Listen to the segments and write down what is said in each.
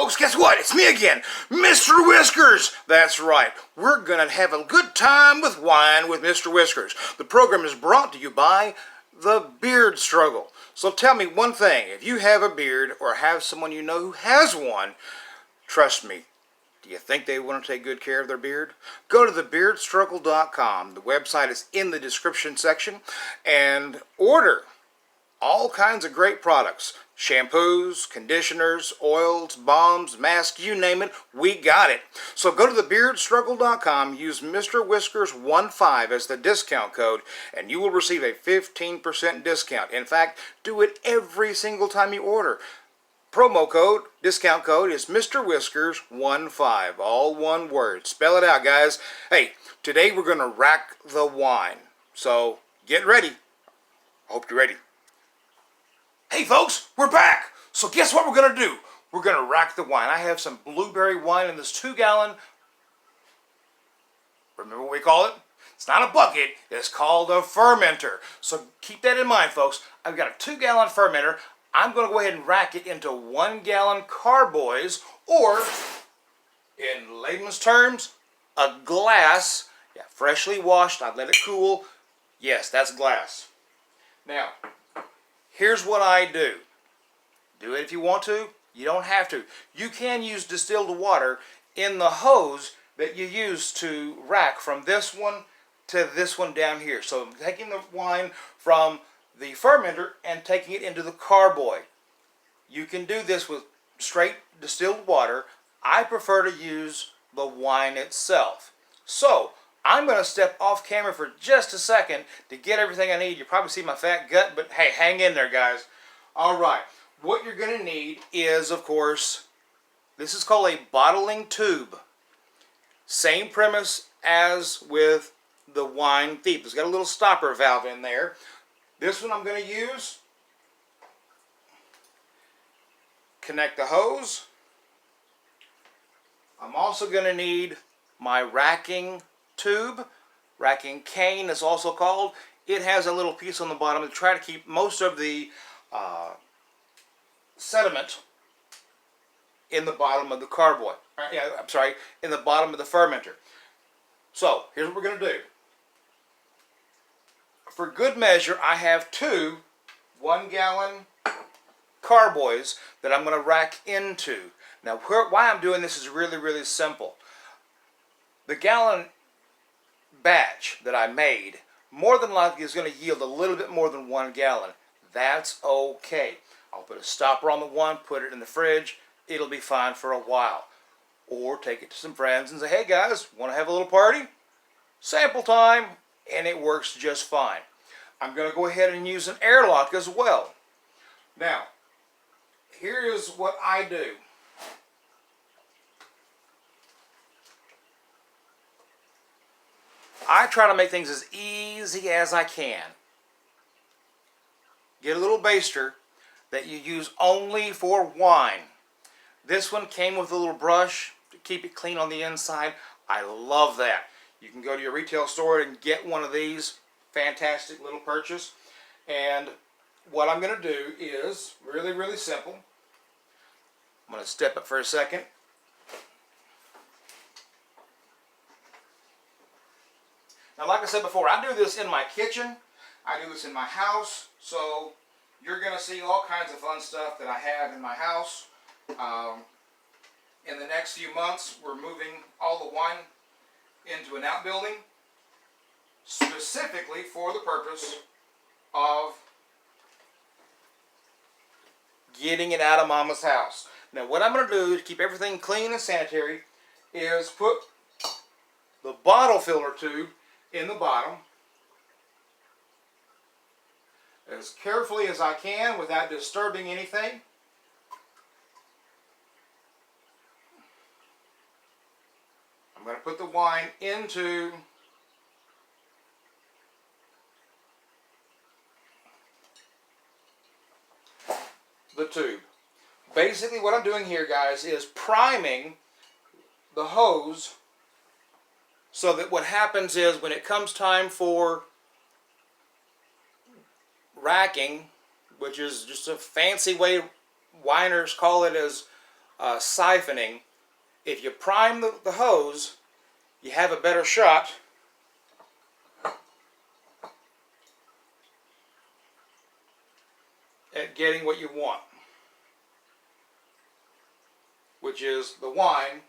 folks, guess what? It's me again, Mr. Whiskers. That's right. We're going to have a good time with wine with Mr. Whiskers. The program is brought to you by The Beard Struggle. So tell me one thing. If you have a beard or have someone you know who has one, trust me, do you think they want to take good care of their beard? Go to thebeardstruggle.com. The website is in the description section, and order all kinds of great products. Shampoos, conditioners, oils, balms, masks, you name it, we got it. So go to thebeardstruggle.com, use Mr. Whiskers 15 as the discount code, and you will receive a 15% discount. In fact, do it every single time you order. Promo code, discount code is Mr. Whiskers 15, all one word. Spell it out, guys. Hey, today we're going to rack the wine. So get ready. I hope you're ready. Hey folks, we're back. So guess what we're going to do? We're going to rack the wine. I have some blueberry wine in this 2-gallon, remember what we call it? It's not a bucket, it's called a fermenter. So keep that in mind, folks. I've got a 2-gallon fermenter. I'm going to go ahead and rack it into 1-gallon carboys, or in layman's terms, a glass. Yeah, freshly washed. I've let it cool. Yes, that's glass. Now, here's what I do. Do it if you want to. You don't have to. You can use distilled water in the hose that you use to rack from this one to this one down here. So I'm taking the wine from the fermenter and taking it into the carboy. You can do this with straight distilled water. I prefer to use the wine itself. So I'm going to step off camera for just a second to get everything I need. You probably see my fat gut, but hey, hang in there, guys. All right, what you're going to need is, of course, this is called a bottling tube. Same premise as with the wine thief. It's got a little stopper valve in there. This one I'm going to use. Connect the hose. I'm also going to need my racking tube. Racking cane is also called. It has a little piece on the bottom to try to keep most of the sediment in the bottom of the carboy. In the bottom of the fermenter. So here's what we're going to do. For good measure, I have 2 1-gallon carboys that I'm going to rack into. Now, why I'm doing this is really, really simple. The gallon batch that I made more than likely is going to yield a little bit more than 1 gallon. That's okay. I'll put a stopper on the one, put it in the fridge. It'll be fine for a while. Or take it to some friends and say, hey guys, want to have a little party? Sample time, and it works just fine. I'm going to go ahead and use an airlock as well. Now, here is what I do. I try to make things as easy as I can. Get a little baster that you use only for wine. This one came with a little brush to keep it clean on the inside. I love that. You can go to your retail store and get one of these. Fantastic little purchase. And what I'm going to do is really, really simple. I'm going to step up for a second. Now, like I said before, I do this in my kitchen. I do this in my house. So you're going to see all kinds of fun stuff that I have in my house. In the next few months, we're moving all the wine into an outbuilding specifically for the purpose of getting it out of Mama's house. Now, what I'm going to do to keep everything clean and sanitary is put the bottle filler tube in the bottom as carefully as I can without disturbing anything. I'm going to put the wine into the tube. Basically what I'm doing here, guys, is priming the hose so that what happens is when it comes time for racking, which is just a fancy way winers call it as siphoning. If you prime the hose, you have a better shot at getting what you want, which is the wine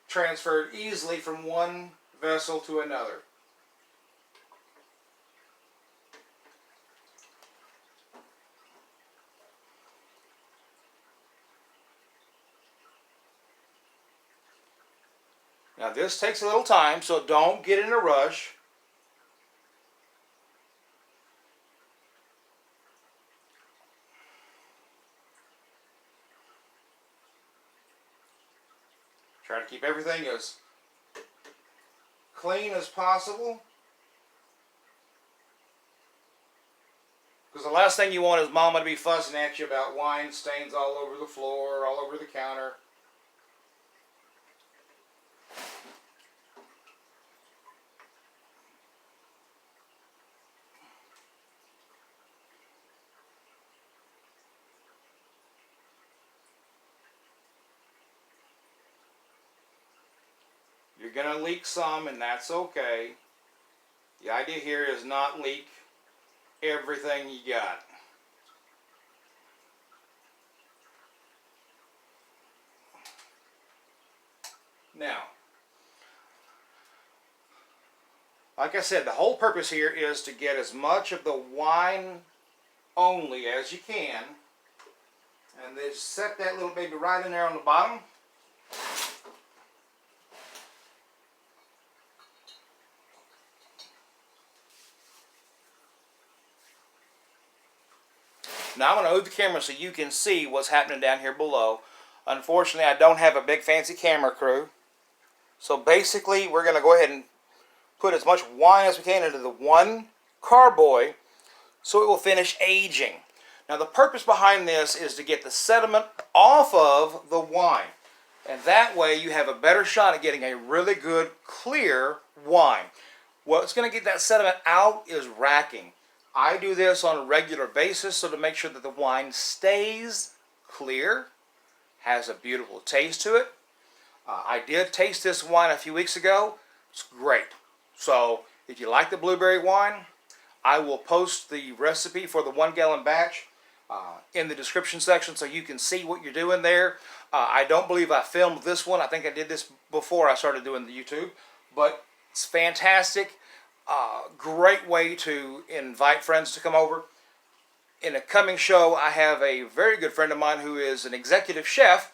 transferred easily from one vessel to another. Now this takes a little time, so don't get in a rush. Try to keep everything as clean as possible. Because the last thing you want is Mama to be fussing at you about wine stains all over the floor, all over the counter. You're going to leak some, and that's okay. The idea here is not leak everything you got. Now, like I said, the whole purpose here is to get as much of the wine only as you can. And then set that little baby right in there on the bottom. Now I'm going to move the camera so you can see what's happening down here below. Unfortunately, I don't have a big fancy camera crew. So basically, we're going to go ahead and put as much wine as we can into the one carboy so it will finish aging. Now the purpose behind this is to get the sediment off of the wine. And that way you have a better shot at getting a really good, clear wine. What's going to get that sediment out is racking. I do this on a regular basis so to make sure that the wine stays clear, has a beautiful taste to it. I did taste this wine a few weeks ago. It's great. So if you like the blueberry wine, I will post the recipe for the 1 gallon batch in the description section so you can see what you're doing there. I don't believe I filmed this one. I think I did this before I started doing the YouTube. But it's fantastic. Great way to invite friends to come over. In a coming show, I have a very good friend of mine who is an executive chef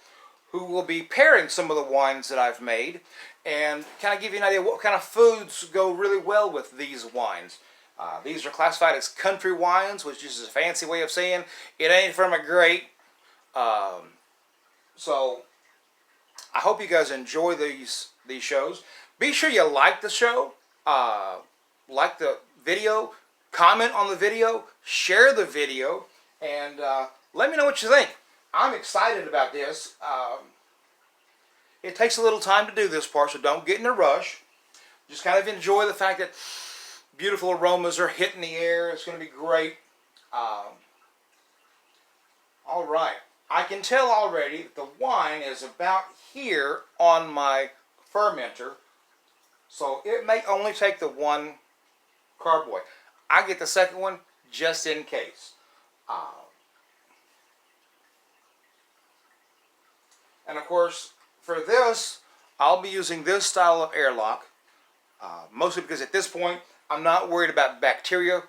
who will be pairing some of the wines that I've made and kind of give you an idea what kind of foods go really well with these wines. These are classified as country wines, which is a fancy way of saying it ain't from a grape. So I hope you guys enjoy these shows. Be sure you like the show, like the video, comment on the video, share the video, and let me know what you think. I'm excited about this. It takes a little time to do this part, so don't get in a rush. Just kind of enjoy the fact that beautiful aromas are hitting the air. It's going to be great. All right. I can tell already that the wine is about here on my fermenter, so it may only take the one carboy. I get the second one just in case. And of course, for this, I'll be using this style of airlock, mostly because at this point, I'm not worried about bacteria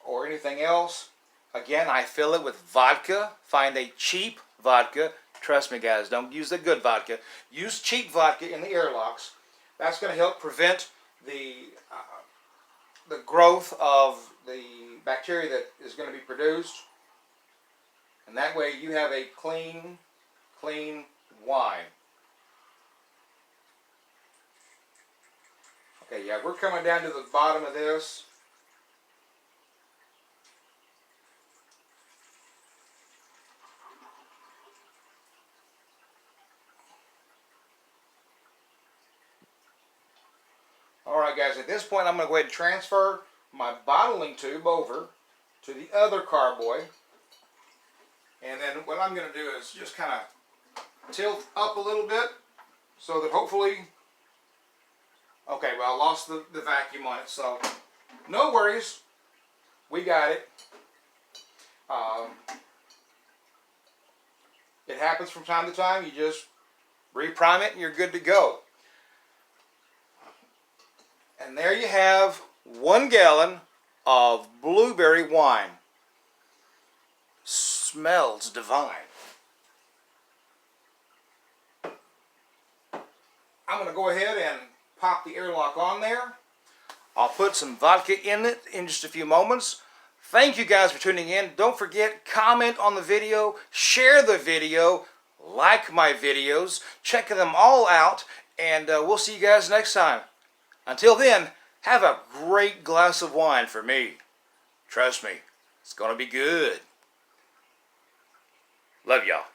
or anything else. Again, I fill it with vodka. Find a cheap vodka. Trust me, guys, don't use the good vodka. Use cheap vodka in the airlocks. That's going to help prevent the growth of the bacteria that is going to be produced. And that way you have a clean wine. Okay, yeah, we're coming down to the bottom of this. Alright guys, at this point I'm going to go ahead and transfer my bottling tube over to the other carboy. And then what I'm going to do is just kind of tilt up a little bit so that hopefully, okay, well, I lost the vacuum on it, so no worries. We got it. It happens from time to time. You just reprime it and you're good to go. And there you have 1 gallon of blueberry wine. Smells divine. I'm going to go ahead and pop the airlock on there. I'll put some vodka in it in just a few moments. Thank you guys for tuning in. Don't forget, comment on the video, share the video, like my videos, check them all out, and we'll see you guys next time. Until then, have a great glass of wine for me. Trust me, it's going to be good. Love y'all.